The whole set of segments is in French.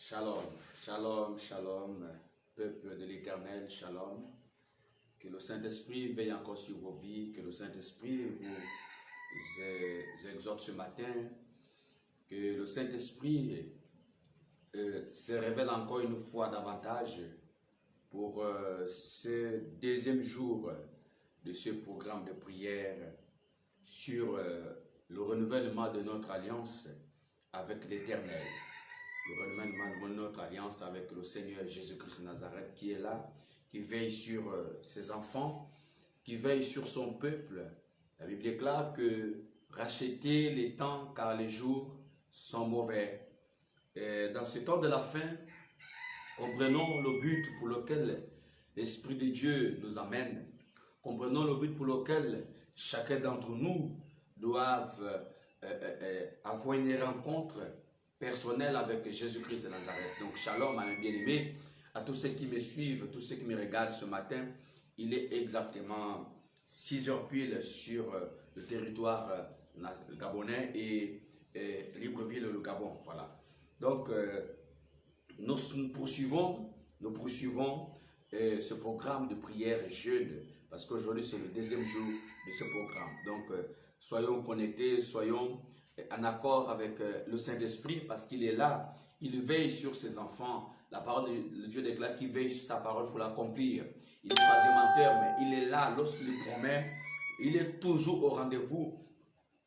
Shalom, shalom, shalom, peuple de l'Éternel, shalom. Que le Saint-Esprit veille encore sur vos vies, que le Saint-Esprit vous exhorte ce matin, que le Saint-Esprit se révèle encore une fois davantage pour ce deuxième jour de ce programme de prière sur le renouvellement de notre alliance avec l'Éternel. Le renouvellement de notre alliance avec le Seigneur Jésus-Christ de Nazareth qui est là, qui veille sur ses enfants, qui veille sur son peuple. La Bible déclare que rachetez les temps car les jours sont mauvais. Et dans ce temps de la fin, comprenons le but pour lequel l'Esprit de Dieu nous amène. Comprenons le but pour lequel chacun d'entre nous doit avoir une rencontre personnelle avec Jésus-Christ de Nazareth. Donc, shalom à mes bien-aimés, à tous ceux qui me suivent, tous ceux qui me regardent ce matin. Il est exactement 6 heures pile sur le territoire gabonais et Libreville, le Gabon. Voilà. Donc, nous poursuivons ce programme de prière et jeûne, parce qu'aujourd'hui c'est le deuxième jour de ce programme. Donc, soyons connectés, soyons en accord avec le Saint-Esprit, parce qu'il est là, il veille sur ses enfants. La parole de Dieu déclare qu'il veille sur sa parole pour l'accomplir. Il n'est pas un menteur, mais il est là lorsqu'il promet. Il est toujours au rendez-vous,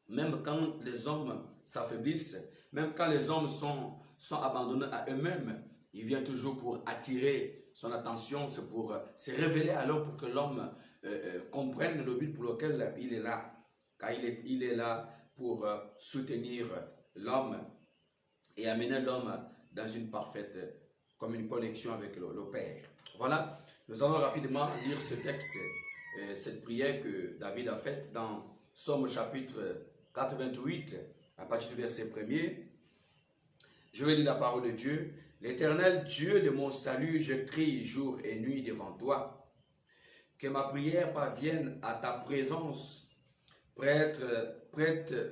même quand les hommes s'affaiblissent, même quand les hommes sont abandonnés à eux-mêmes. Il vient toujours pour attirer son attention, c'est pour se révéler à l'homme, pour que l'homme comprenne le but pour lequel il est là. Car il est là pour soutenir l'homme et amener l'homme dans une parfaite, comme une connexion avec le Père. Voilà, nous allons rapidement lire ce texte, cette prière que David a faite dans Somme chapitre 88, à partir du verset 1er. Je vais lire la parole de Dieu. L'Éternel Dieu de mon salut, je crie jour et nuit devant toi. Que ma prière parvienne à ta présence. Prête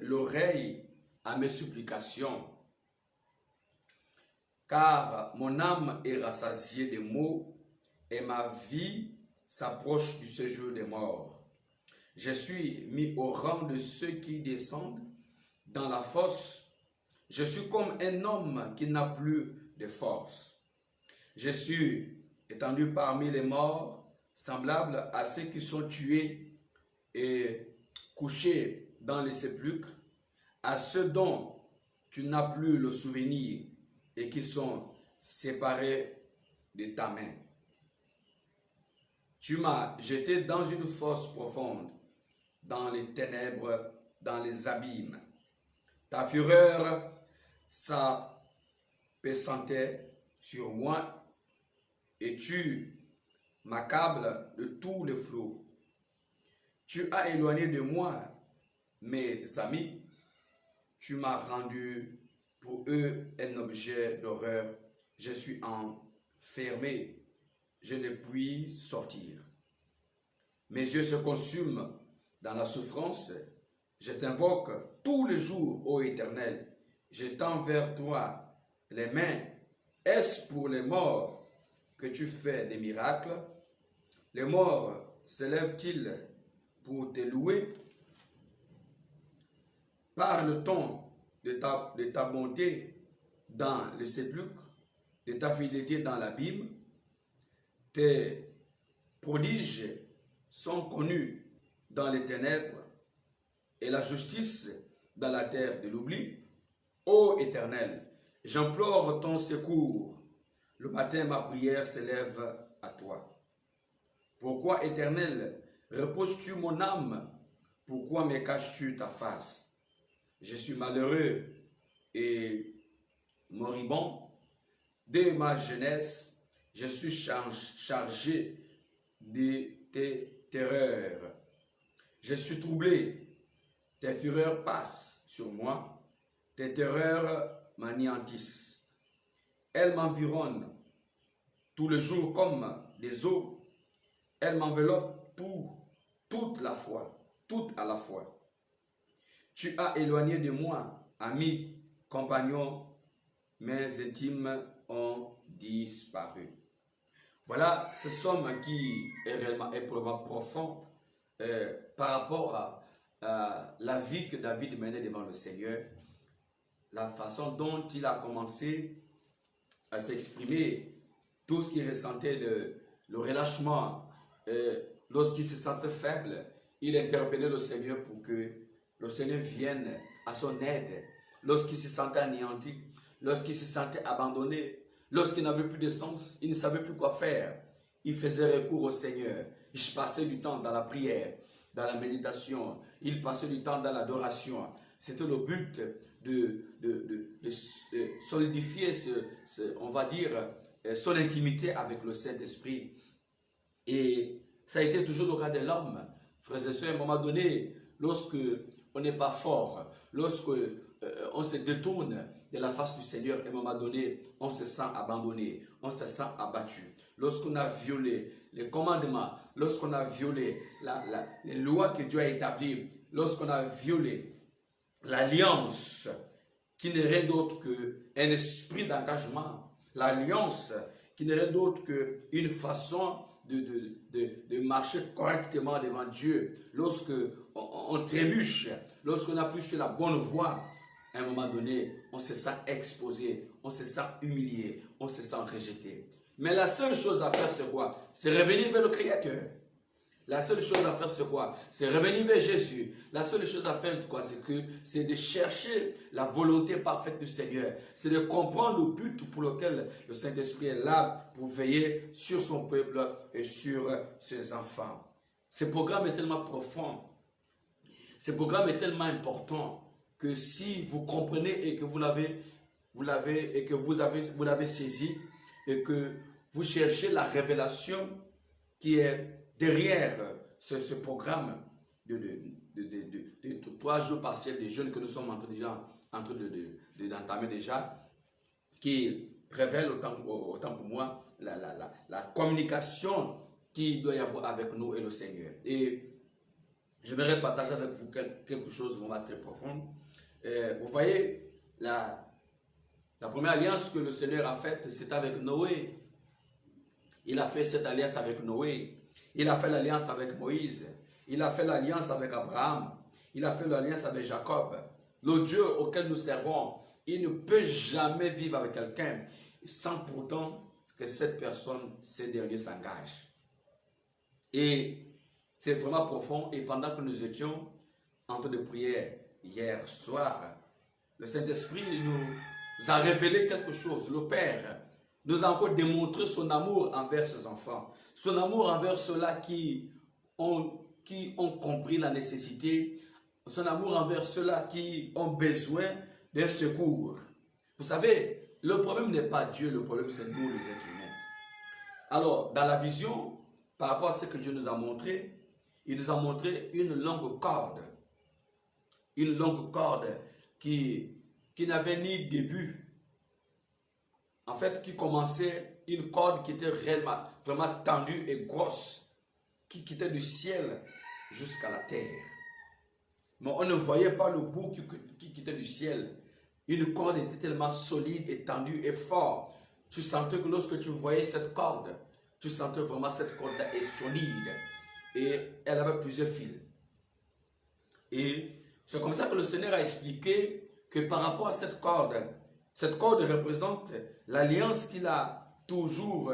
l'oreille à mes supplications. Car mon âme est rassasiée de maux et ma vie s'approche du séjour des morts. Je suis mis au rang de ceux qui descendent dans la fosse. Je suis comme un homme qui n'a plus de force. Je suis étendu parmi les morts, semblable à ceux qui sont tués et couchés dans les sépulcres, à ceux dont tu n'as plus le souvenir et qui sont séparés de ta main. Tu m'as jeté dans une fosse profonde, dans les ténèbres, dans les abîmes. Ta fureur s'apaisantait sur moi et tu m'accables de tous les flots. Tu as éloigné de moi mes amis, tu m'as rendu pour eux un objet d'horreur. Je suis enfermé, je ne puis sortir. Mes yeux se consument dans la souffrance. Je t'invoque tous les jours, ô Éternel. Je tends vers toi les mains. Est-ce pour les morts que tu fais des miracles? Les morts se lèvent-ils pour te louer? Parle-t-on de ta bonté dans le sépulcre, de ta fidélité dans l'abîme? Tes prodiges sont connus dans les ténèbres et la justice dans la terre de l'oubli. Ô Éternel, j'implore ton secours. Le matin, ma prière s'élève à toi. Pourquoi, Éternel, reposes-tu mon âme? Pourquoi me caches-tu ta face? Je suis malheureux et moribond. Dès ma jeunesse, je suis chargé de tes terreurs. Je suis troublé. Tes fureurs passent sur moi. Tes terreurs m'anéantissent. Elles m'environnent tous les jours comme des eaux. Elles m'enveloppent pour toute à la fois. Tu as éloigné de moi, amis, compagnons, mes intimes ont disparu. Voilà, ce somme qui est réellement éprouvant profond par rapport à la vie que David menait devant le Seigneur, la façon dont il a commencé à s'exprimer, tout ce qu'il ressentait, le relâchement, lorsqu'il se sentait faible, il interpellait le Seigneur pour que le Seigneur vienne à son aide. Lorsqu'il se sentait anéanti, lorsqu'il se sentait abandonné, lorsqu'il n'avait plus de sens, il ne savait plus quoi faire, il faisait recours au Seigneur. Il passait du temps dans la prière, dans la méditation, il passait du temps dans l'adoration. C'était le but de solidifier, on va dire, son intimité avec le Saint-Esprit. Et ça a été toujours le cas de l'homme. Frères et sœurs, à un moment donné, lorsque on n'est pas fort, lorsque on se détourne de la face du Seigneur, à un moment donné, on se sent abandonné, on se sent abattu. Lorsqu'on a violé les commandements, lorsqu'on a violé les lois que Dieu a établies, lorsqu'on a violé l'alliance, qui n'est rien d'autre qu'un esprit d'engagement, l'alliance qui n'est rien d'autre qu'une façon de marcher correctement devant Dieu. Lorsque on trébuche, lorsqu'on n'a plus sur la bonne voie, à un moment donné, on se sent exposé, on se sent humilié, on se sent rejeté. Mais la seule chose à faire, c'est quoi? C'est revenir vers le Créateur. La seule chose à faire, c'est quoi? C'est revenir vers Jésus. La seule chose à faire, c'est de chercher la volonté parfaite du Seigneur. C'est de comprendre le but pour lequel le Saint-Esprit est là, pour veiller sur son peuple et sur ses enfants. Ce programme est tellement profond. Ce programme est tellement important que si vous comprenez et que vous l'avez saisi et que vous cherchez la révélation qui est derrière ce programme de 3 jours partiels des jeunes que nous sommes en train d'entamer déjà, qui révèle autant pour moi la communication qu'il doit y avoir avec nous et le Seigneur. Et j'aimerais partager avec vous quelque chose vraiment très profond. Vous voyez, la première alliance que le Seigneur a faite, c'est avec Noé. Il a fait cette alliance avec Noé. Il a fait l'alliance avec Moïse. Il a fait l'alliance avec Abraham. Il a fait l'alliance avec Jacob. Le Dieu auquel nous servons, il ne peut jamais vivre avec quelqu'un sans pourtant que cette personne, ces derniers s'engagent. Et c'est vraiment profond. Et pendant que nous étions en train de prier hier soir, le Saint-Esprit nous a révélé quelque chose. Le Père nous a encore démontré son amour envers ses enfants. Son amour envers ceux-là qui ont compris la nécessité. Son amour envers ceux-là qui ont besoin d'un secours. Vous savez, le problème n'est pas Dieu, le problème c'est nous les êtres humains. Alors, dans la vision, par rapport à ce que Dieu nous a montré, il nous a montré une longue corde. Une longue corde qui n'avait ni début. En fait, qui commençait, une corde qui était vraiment tendue et grosse, qui quittait du ciel jusqu'à la terre. Mais on ne voyait pas le bout qui quittait du ciel. Une corde était tellement solide et tendue et forte. Tu sentais que lorsque tu voyais cette corde, tu sentais vraiment cette corde est solide. Et elle avait plusieurs fils. Et c'est comme ça que le Seigneur a expliqué que par rapport à cette corde représente l'alliance qu'il a toujours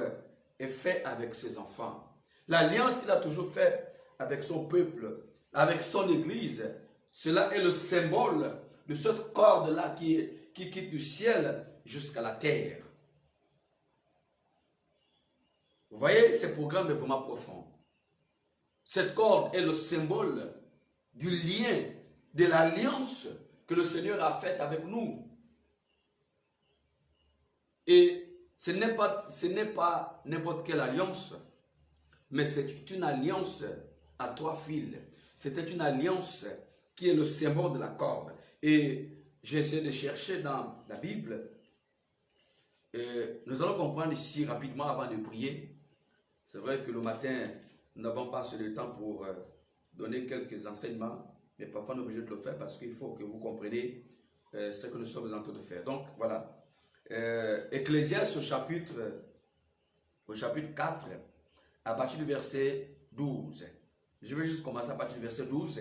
fait avec ses enfants. L'alliance qu'il a toujours fait avec son peuple, avec son église. Cela est le symbole de cette corde-là qui quitte du ciel jusqu'à la terre. Vous voyez, ce programme est vraiment profond. Cette corde est le symbole du lien, de l'alliance que le Seigneur a faite avec nous. Et ce n'est pas n'importe quelle alliance, mais c'est une alliance à 3 fils. C'était une alliance qui est le symbole de la corde. Et j'essaie de chercher dans la Bible. Et nous allons comprendre ici rapidement avant de prier. C'est vrai que le matin, nous n'avons pas assez de temps pour donner quelques enseignements, mais parfois on est obligé de le faire parce qu'il faut que vous compreniez ce que nous sommes en train de faire. Donc voilà. Ecclésiaste au chapitre 4, à partir du verset 12. Je vais juste commencer à partir du verset 12.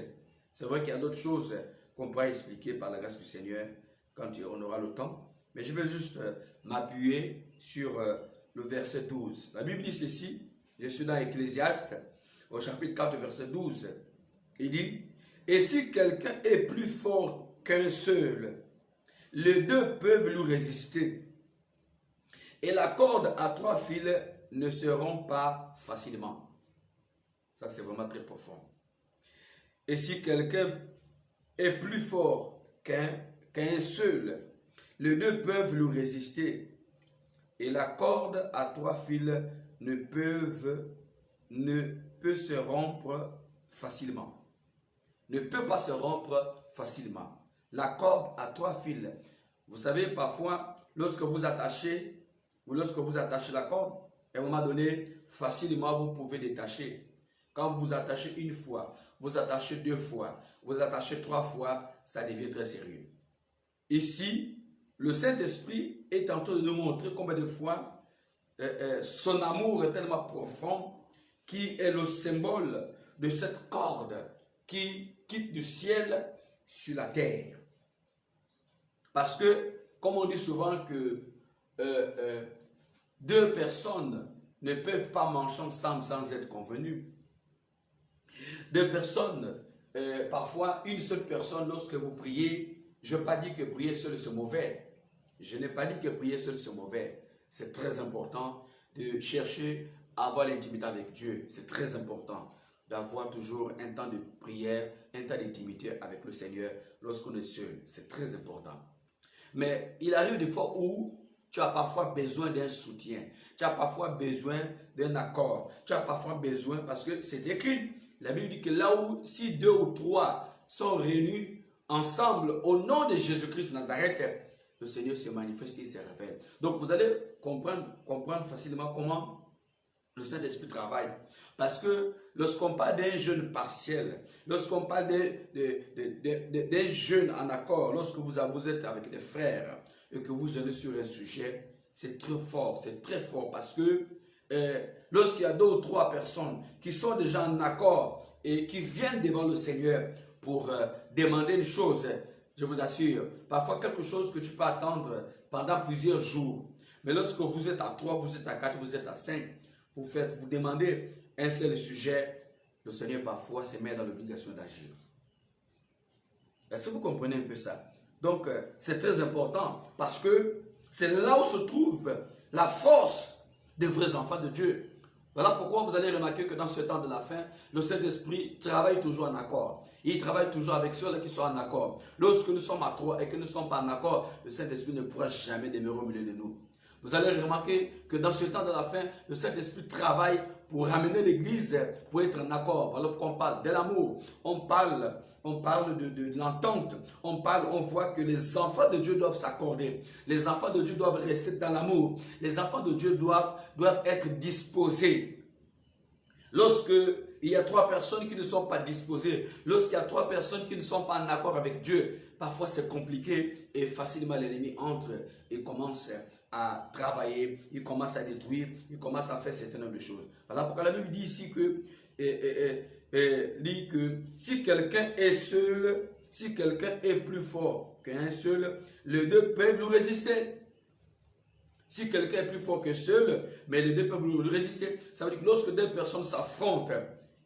C'est vrai qu'il y a d'autres choses qu'on pourra expliquer par la grâce du Seigneur quand on aura le temps. Mais je vais juste m'appuyer sur le verset 12. La Bible dit ceci, je suis dans Ecclésiaste, au chapitre 4, verset 12. Il dit, « Et si quelqu'un est plus fort qu'un seul, les deux peuvent lui résister. Et la corde à 3 fils ne se rompt pas facilement. » Ça, c'est vraiment très profond. Et si quelqu'un est plus fort qu'un seul, les deux peuvent lui résister. Et la corde à 3 fils ne peut se rompre facilement. Ne peut pas se rompre facilement. La corde à 3 fils. Vous savez, parfois, lorsque vous attachez la corde, à un moment donné, facilement, vous pouvez détacher. Quand vous attachez une fois, vous attachez 2 fois, vous attachez 3 fois, ça devient très sérieux. Ici, le Saint-Esprit est en train de nous montrer combien de fois son amour est tellement profond qui est le symbole de cette corde qui quitte du ciel sur la terre. Parce que, comme on dit souvent que 2 personnes ne peuvent pas marcher ensemble sans être convenues. 2 personnes, parfois une seule personne, lorsque vous priez, je n'ai pas dit que prier seul c'est mauvais. Je n'ai pas dit que prier seul c'est mauvais. C'est très important de chercher à avoir l'intimité avec Dieu. C'est très important d'avoir toujours un temps de prière, un temps d'intimité avec le Seigneur lorsqu'on est seul. C'est très important. Mais il arrive des fois où tu as parfois besoin d'un soutien. Tu as parfois besoin d'un accord. Tu as parfois besoin, parce que c'est écrit. La Bible dit que là où, si 2 ou 3 sont réunis ensemble au nom de Jésus-Christ de Nazareth, le Seigneur se manifeste, il se révèle. Donc vous allez comprendre facilement comment le Saint-Esprit travaille. Parce que lorsqu'on parle d'un jeûne partiel, lorsqu'on parle d'un jeûne en accord, lorsque vous êtes avec des frères et que vous jeûnez sur un sujet, c'est très fort parce que lorsqu'il y a 2 ou 3 personnes qui sont déjà en accord et qui viennent devant le Seigneur pour demander une chose, je vous assure, parfois quelque chose que tu peux attendre pendant plusieurs jours. Mais lorsque vous êtes à 3, vous êtes à 4, vous êtes à 5, vous demandez un seul sujet, le Seigneur parfois se met dans l'obligation d'agir. Est-ce que vous comprenez un peu ça? Donc, c'est très important parce que c'est là où se trouve la force des vrais enfants de Dieu. Voilà pourquoi vous allez remarquer que dans ce temps de la fin, le Saint-Esprit travaille toujours en accord. Il travaille toujours avec ceux qui sont en accord. Lorsque nous sommes à 3 et que nous ne sommes pas en accord, le Saint-Esprit ne pourra jamais demeurer au milieu de nous. Vous allez remarquer que dans ce temps de la fin, le Saint-Esprit travaille pour ramener l'Église, pour être en accord. Voilà pourquoi on parle de l'amour, on parle de l'entente, on voit que les enfants de Dieu doivent s'accorder. Les enfants de Dieu doivent rester dans l'amour. Les enfants de Dieu doivent être disposés. Lorsque il y a 3 personnes qui ne sont pas disposées, lorsqu'il y a 3 personnes qui ne sont pas en accord avec Dieu, parfois c'est compliqué et facilement l'ennemi entre et commence à travailler, il commence à détruire, il commence à faire certaines nombre de choses. Voilà pourquoi la Bible dit ici que, dit que si quelqu'un est seul, si quelqu'un est plus fort qu'un seul, les deux peuvent lui résister. Si quelqu'un est plus fort que seul, mais les deux peuvent lui résister. Ça veut dire que lorsque 2 personnes s'affrontent,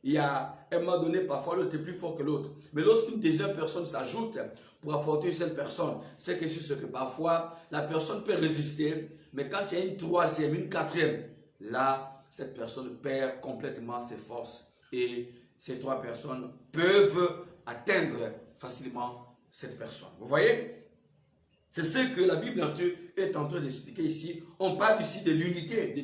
il y a un moment donné, parfois l'autre est plus fort que l'autre. Mais lorsqu'une deuxième personne s'ajoute pour affronter une seule personne, c'est que c'est ce que parfois la personne peut résister, mais quand il y a une 3e, une 4e, là, cette personne perd complètement ses forces et ces 3 personnes peuvent atteindre facilement cette personne. Vous voyez? C'est ce que la Bible est en train d'expliquer ici. On parle ici de l'unité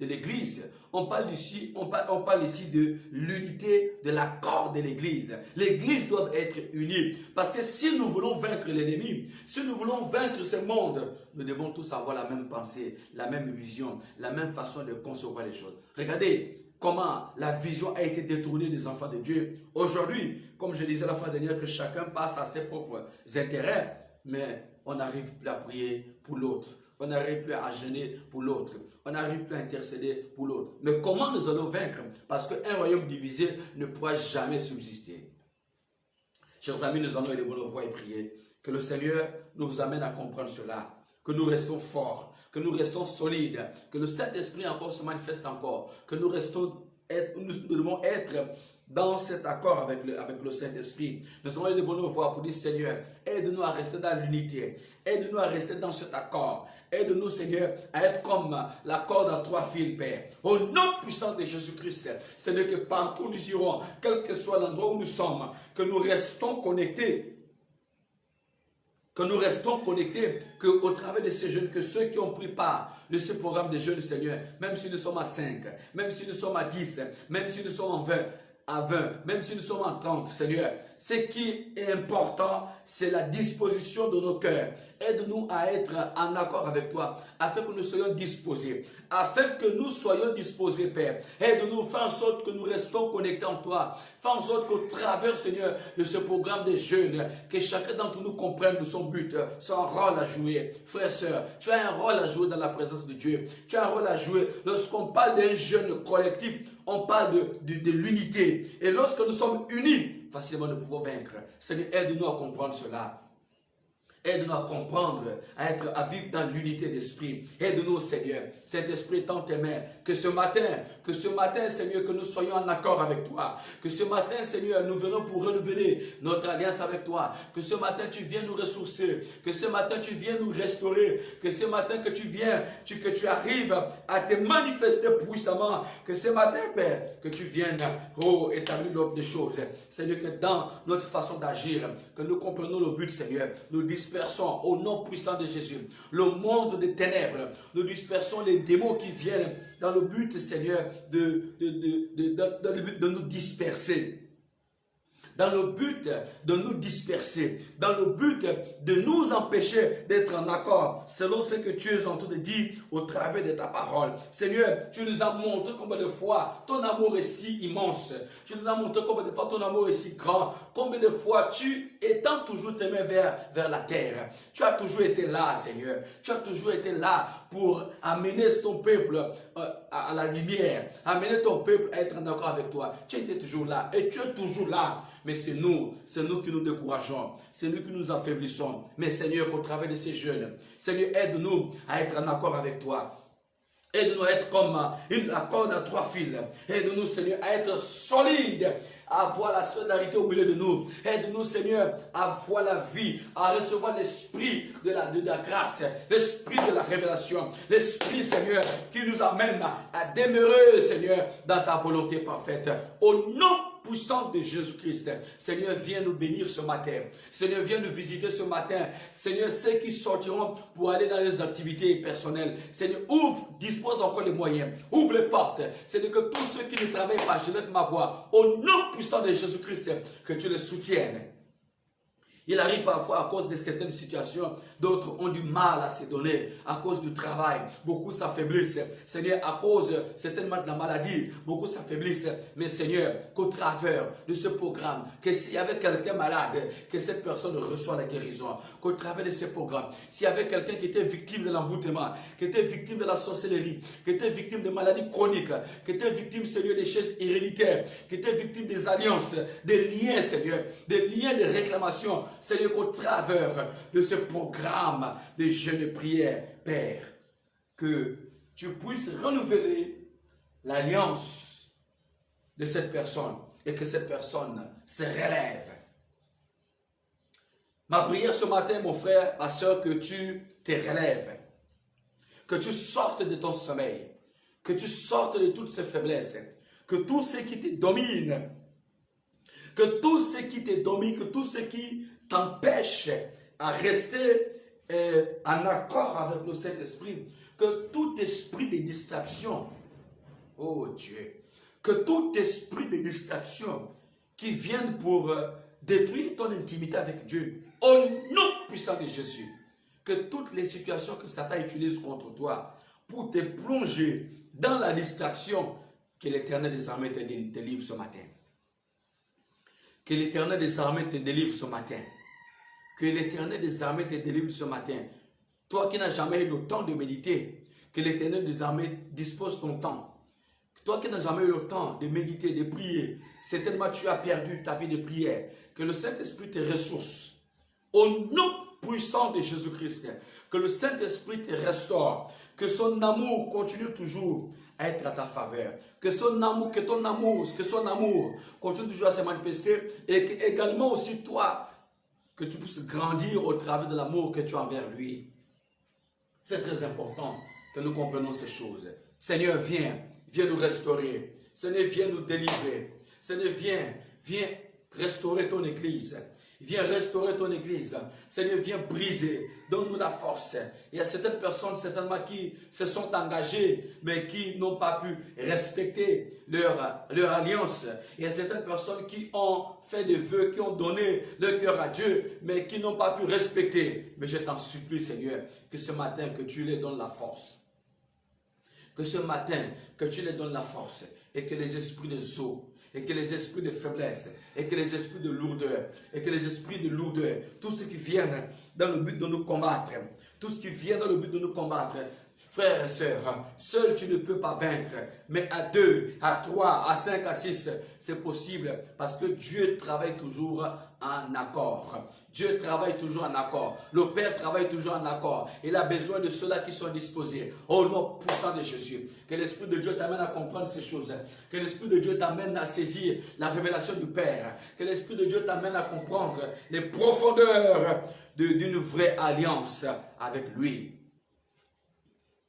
de l'Église. On parle ici de l'unité de l'accord de l'Église. L'Église doit être unie. Parce que si nous voulons vaincre l'ennemi, si nous voulons vaincre ce monde, nous devons tous avoir la même pensée, la même vision, la même façon de concevoir les choses. Regardez comment la vision a été détournée des enfants de Dieu. Aujourd'hui, comme je disais la fois dernière, que chacun passe à ses propres intérêts, mais on n'arrive plus à prier pour l'autre. On n'arrive plus à jeûner pour l'autre. On n'arrive plus à intercéder pour l'autre. Mais comment nous allons vaincre? Parce qu'un royaume divisé ne pourra jamais subsister. Chers amis, nous allons élever nos voix et prier. Que le Seigneur nous amène à comprendre cela. Que nous restons forts, que nous restons solides, que le Saint-Esprit encore se manifeste encore, que nous devons être dans cet accord avec le Saint-Esprit. Nous allons élever nos voix pour dire, Seigneur, aide-nous à rester dans l'unité, aide-nous à rester dans cet accord, aide-nous, Seigneur, à être comme la corde à 3 fils, Père. Au nom puissant de Jésus-Christ, Seigneur, que partout où nous irons, quel que soit l'endroit où nous sommes, que nous restons connectés. Que nous restons connectés, qu'au travers de ces jeunes, que ceux qui ont pris part de ce programme de jeunes, Seigneur, même si nous sommes à 5, même si nous sommes à 10, même si nous sommes à 20, même si nous sommes à 30, Seigneur, ce qui est important, c'est la disposition de nos cœurs. Aide-nous à être en accord avec toi, afin que nous soyons disposés. Afin que nous soyons disposés, Père. Aide-nous, fais en sorte que nous restons connectés en toi. Fais en sorte qu'au travers, Seigneur, de ce programme des jeunes, que chacun d'entre nous comprenne de son but, son rôle à jouer. Frères, sœurs, tu as un rôle à jouer dans la présence de Dieu. Tu as un rôle à jouer. Lorsqu'on parle d'un jeune collectif, on parle de l'unité. Et lorsque nous sommes unis, facilement nous pouvons vaincre. Seigneur, aide-nous à comprendre cela. Aide-nous à comprendre, à vivre dans l'unité d'esprit. Aide-nous, Seigneur. Cet esprit tant aimé, que ce matin, Seigneur, que nous soyons en accord avec toi. Que ce matin, Seigneur, nous venons pour renouveler notre alliance avec toi. Que ce matin, tu viens nous ressourcer. Que ce matin, tu viens nous restaurer. Que ce matin, que tu arrives à te manifester puissamment. Que ce matin, Père, que tu viennes, établir l'ordre des choses. Seigneur, que dans notre façon d'agir, que nous comprenons le but, Seigneur, nous dispersons au nom puissant de Jésus le monde des ténèbres. Nous dispersons les démons qui viennent dans le but, Seigneur, de nous disperser. Dans le but de nous disperser, dans le but de nous empêcher d'être en accord, selon ce que tu es en train de dire au travers de ta parole. Seigneur, tu nous as montré combien de fois ton amour est si immense. Tu nous as montré combien de fois ton amour est si grand. Combien de fois tu étends toujours tes mains vers la terre. Tu as toujours été là, Seigneur. Tu as toujours été là pour amener ton peuple à la lumière. Amener ton peuple à être en accord avec toi. Tu étais toujours là et tu es toujours là. Mais c'est nous qui nous décourageons, c'est nous qui nous affaiblissons. Mais Seigneur, au travers de ces jeunes, Seigneur, aide-nous à être en accord avec toi. Aide-nous à être comme la corde à 3 fils. Aide-nous, Seigneur, à être solide, à avoir la solidarité au milieu de nous. Aide-nous, Seigneur, à avoir la vie, à recevoir l'esprit de la grâce, l'esprit de la révélation, l'esprit, Seigneur, qui nous amène à demeurer, Seigneur, dans ta volonté parfaite. Au nom puissant de Jésus-Christ. Seigneur, viens nous bénir ce matin. Seigneur, viens nous visiter ce matin. Seigneur, ceux qui sortiront pour aller dans les activités personnelles. Seigneur, dispose encore les moyens. Ouvre les portes. Seigneur, que tous ceux qui ne travaillent pas, je lève ma voix. Au nom puissant de Jésus-Christ, que tu les soutiennes. Il arrive parfois à cause de certaines situations, d'autres ont du mal à se donner à cause du travail. Beaucoup s'affaiblissent. Seigneur, à cause certainement de la maladie, beaucoup s'affaiblissent. Mais Seigneur, qu'au travers de ce programme, que s'il y avait quelqu'un malade, que cette personne reçoit la guérison. Qu'au travers de ce programme, s'il y avait quelqu'un qui était victime de l'envoûtement, qui était victime de la sorcellerie, qui était victime de maladies chroniques, qui était victime, Seigneur, des choses héréditaires, qui était victime des alliances, des liens, Seigneur, des liens de réclamation, Seigneur, qu'au travers de ce programme de jeûne et prière, Père, que tu puisses renouveler l'alliance de cette personne et que cette personne se relève. Ma prière ce matin, mon frère, ma soeur, que tu te relèves, que tu sortes de ton sommeil, que tu sortes de toutes ces faiblesses, que tout ce qui te domine, que tout ce qui te domine, que tout ce qui t'empêche à rester en accord avec le Saint-Esprit, que tout esprit de distraction, oh Dieu, que tout esprit de distraction qui vienne pour détruire ton intimité avec Dieu, au nom puissant de Jésus, que toutes les situations que Satan utilise contre toi pour te plonger dans la distraction, que l'Éternel des armées te délivre ce matin. Que l'Éternel des armées te délivre ce matin. Que l'Éternel des armées te délivre ce matin. Toi qui n'as jamais eu le temps de méditer, que l'Éternel désormais dispose ton temps. Toi qui n'as jamais eu le temps de méditer, de prier, certainement tu as perdu ta vie de prière. Que le Saint-Esprit te ressource. Au nom puissant de Jésus-Christ, que le Saint-Esprit te restaure. Que son amour continue toujours à être à ta faveur. Que son amour, que ton amour, que son amour continue toujours à se manifester. Et que également aussi toi, que tu puisses grandir au travers de l'amour que tu as envers lui. C'est très important que nous comprenions ces choses. Seigneur, viens nous restaurer. Seigneur, viens nous délivrer. Seigneur, viens restaurer ton église. Viens restaurer ton église. Seigneur, viens briser. Donne-nous la force. Il y a certaines personnes certainement qui se sont engagées, mais qui n'ont pas pu respecter leur alliance. Il y a certaines personnes qui ont fait des vœux, qui ont donné leur cœur à Dieu, mais qui n'ont pas pu respecter. Mais je t'en supplie, Seigneur, que ce matin, que tu les donnes la force. Que ce matin, que tu les donnes la force. Et que les esprits de eau, et que les esprits de faiblesse, et que les esprits de lourdeur, et que les esprits de lourdeur, tout ce qui viennent dans le but de nous combattre, tout ce qui vient dans le but de nous combattre, frères et sœurs, seul tu ne peux pas vaincre, mais à 2, à 3, à 5, à 6, c'est possible, parce que Dieu travaille toujours en accord. Dieu travaille toujours en accord. Le Père travaille toujours en accord. Il a besoin de ceux-là qui sont disposés. Au nom puissant de Jésus. Que l'Esprit de Dieu t'amène à comprendre ces choses. Que l'Esprit de Dieu t'amène à saisir la révélation du Père. Que l'Esprit de Dieu t'amène à comprendre les profondeurs d'une vraie alliance avec lui.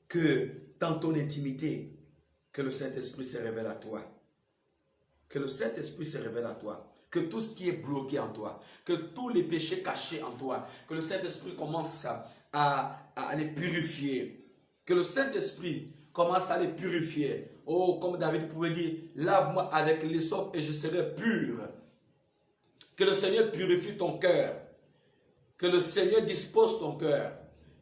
Que dans ton intimité, que le Saint-Esprit se révèle à toi. Que le Saint-Esprit se révèle à toi. Que tout ce qui est bloqué en toi, que tous les péchés cachés en toi, que le Saint-Esprit commence à les purifier. Que le Saint-Esprit commence à les purifier. Oh, comme David pouvait dire, lave-moi avec l'hysope et je serai pur. Que le Seigneur purifie ton cœur. Que le Seigneur dispose ton cœur.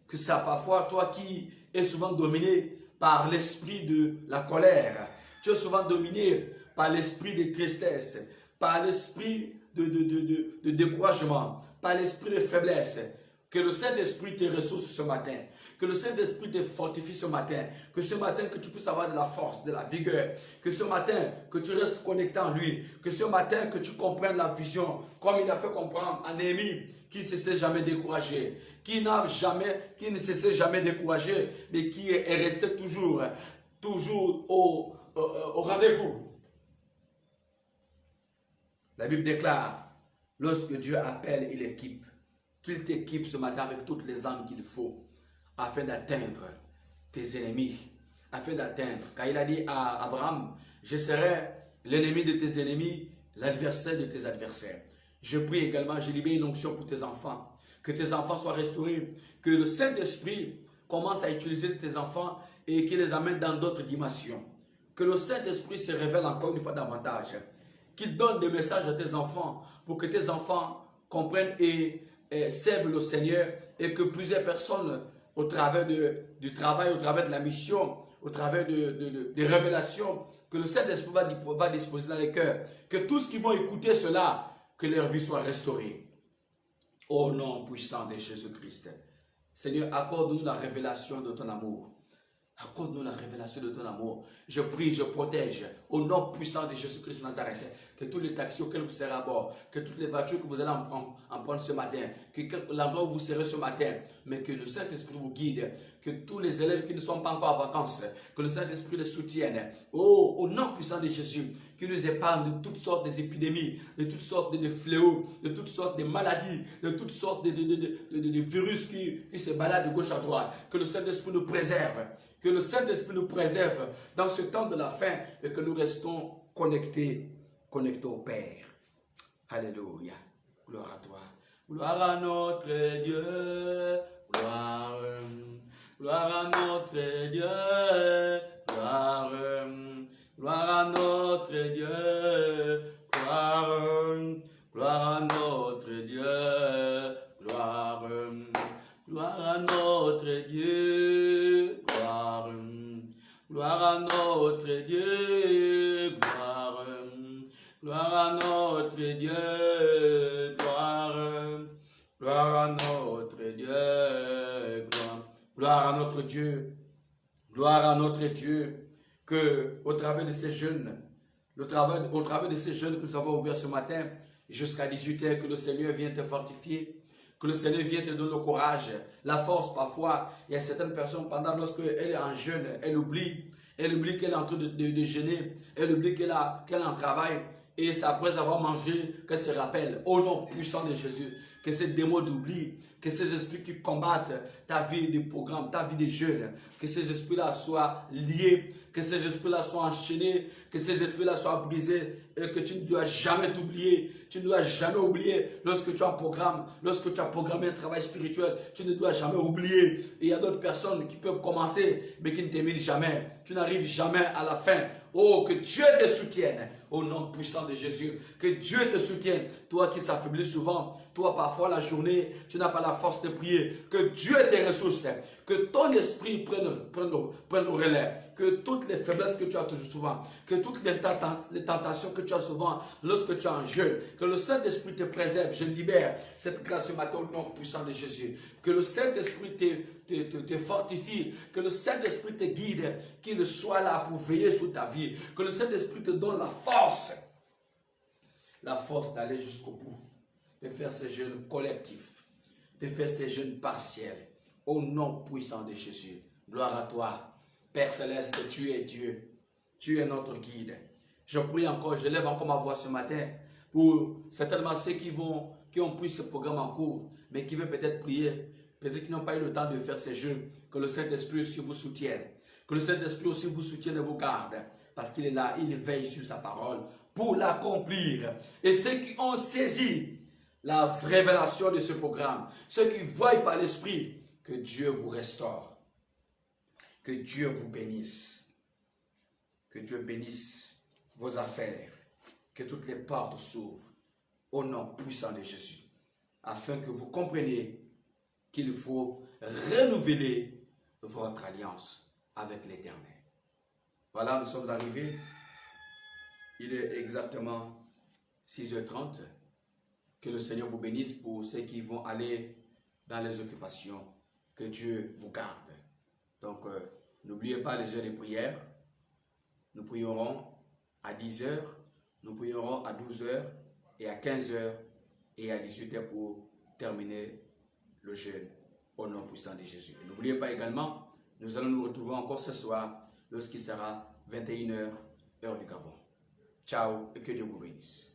Que ça, parfois, toi qui es souvent dominé par l'esprit de la colère, tu es souvent dominé par l'esprit de tristesse, par l'esprit de découragement, par l'esprit de faiblesse. Que le Saint-Esprit te ressource ce matin. Que le Saint-Esprit te fortifie ce matin. Que ce matin, que tu puisses avoir de la force, de la vigueur. Que ce matin, que tu restes connecté en lui. Que ce matin, que tu comprennes la vision. Comme il a fait comprendre à Néhémie, qui ne se s'est jamais découragé. Qui ne se s'est jamais découragé, mais qui est resté toujours au rendez-vous. La Bible déclare, lorsque Dieu appelle, il équipe. Qu'il t'équipe ce matin avec toutes les armes qu'il faut, afin d'atteindre tes ennemis. Afin d'atteindre. Car il a dit à Abraham, je serai l'ennemi de tes ennemis, l'adversaire de tes adversaires. Je prie également, je libère une onction pour tes enfants. Que tes enfants soient restaurés. Que le Saint-Esprit commence à utiliser tes enfants et qu'il les amène dans d'autres dimensions. Que le Saint-Esprit se révèle encore une fois davantage. Qu'il donne des messages à tes enfants pour que tes enfants comprennent et servent le Seigneur et que plusieurs personnes, au travers du travail, au travers de la mission, au travers des révélations, que le Saint-Esprit va disposer dans les cœurs. Que tous ceux qui vont écouter cela, que leur vie soit restaurée. Au nom puissant de Jésus-Christ. Seigneur, accorde-nous la révélation de ton amour. Accorde-nous la révélation de ton amour. Je prie, je protège, au nom puissant de Jésus-Christ Nazareth, que tous les taxis auxquels vous serez à bord, que toutes les voitures que vous allez en prendre ce matin, que l'endroit où vous serez ce matin, mais que le Saint-Esprit vous guide, que tous les élèves qui ne sont pas encore en vacances, que le Saint-Esprit les soutienne. Oh, au nom puissant de Jésus, qui nous épargne de toutes sortes d'épidémies, de toutes sortes de fléaux, de toutes sortes de maladies, de toutes sortes de virus qui se baladent de gauche à droite. Que le Saint-Esprit nous préserve. Que le Saint-Esprit nous préserve dans ce temps de la fin et que nous restons connectés au Père. Alléluia. Gloire à toi. Gloire à notre Dieu. Gloire. Gloire à notre Dieu. Gloire. Gloire à notre Dieu. Gloire. Gloire à notre Dieu. Gloire. Gloire à notre Dieu. Gloire. Gloire à notre Dieu. Gloire. Gloire à notre Dieu. Gloire. Gloire à notre Dieu. Gloire. à notre Dieu. Gloire à notre Dieu. Que au travers de ces jeûnes, au travers de ces jeûnes que nous avons ouverts ce matin, jusqu'à 18h, que le Seigneur vienne te fortifier. Que le Seigneur vienne te donner le courage, la force parfois. Il y a certaines personnes, pendant lorsqu'elle est en jeûne, elle oublie qu'elle est en train de jeûner. Elle oublie qu'elle est en travail. Et c'est après avoir mangé qu'elle se rappelle, au nom puissant de Jésus, que ces démons d'oubli, que ces esprits qui combattent ta vie de programme, ta vie de jeûne, que ces esprits-là soient liés, que ces esprits-là soient enchaînés, que ces esprits-là soient brisés, et que tu ne dois jamais t'oublier. Tu ne dois jamais oublier lorsque tu as un programme, lorsque tu as programmé un travail spirituel, tu ne dois jamais oublier. Et il y a d'autres personnes qui peuvent commencer, mais qui ne terminent jamais. Tu n'arrives jamais à la fin. Oh, que Dieu te soutienne au nom puissant de Jésus. Que Dieu te soutienne. Toi qui s'affaiblis souvent, toi parfois la journée, tu n'as pas la force de prier. Que Dieu te ressource. Que ton esprit prenne le relais. Que toutes les faiblesses que tu as toujours souvent, que toutes les tentations que tu as souvent lorsque tu es en jeûne, que le Saint-Esprit te préserve. Je libère cette grâce ce matin au nom puissant de Jésus. Que le Saint-Esprit te fortifie, que le Saint-Esprit te guide, qu'il soit là pour veiller sur ta vie, que le Saint-Esprit te donne la force d'aller jusqu'au bout, de faire ces jeûnes collectifs, de faire ces jeûnes partiels, au nom puissant de Jésus. Gloire à toi, Père Céleste, tu es Dieu, tu es notre guide. Je prie encore, je lève encore ma voix ce matin, pour certainement ceux qui ont pris ce programme en cours, mais qui veulent peut-être prier, peut-être qu'ils n'ont pas eu le temps de faire ces jeûnes, que le Saint-Esprit aussi vous soutienne. Que le Saint-Esprit aussi vous soutienne et vous garde. Parce qu'il est là, il veille sur sa parole pour l'accomplir. Et ceux qui ont saisi la révélation de ce programme, ceux qui voient par l'Esprit, que Dieu vous restaure. Que Dieu vous bénisse. Que Dieu bénisse vos affaires. Que toutes les portes s'ouvrent au nom puissant de Jésus. Afin que vous compreniez qu'il faut renouveler votre alliance avec l'Éternel. Voilà, nous sommes arrivés. Il est exactement 6h30. Que le Seigneur vous bénisse pour ceux qui vont aller dans les occupations. Que Dieu vous garde. Donc, n'oubliez pas les heures de prière. Nous prierons à 10h, nous prierons à 12h et à 15h et à 18h pour terminer le jeûne au nom puissant de Jésus. N'oubliez pas également, nous allons nous retrouver encore ce soir lorsqu'il sera 21h, heure du Gabon. Ciao et que Dieu vous bénisse.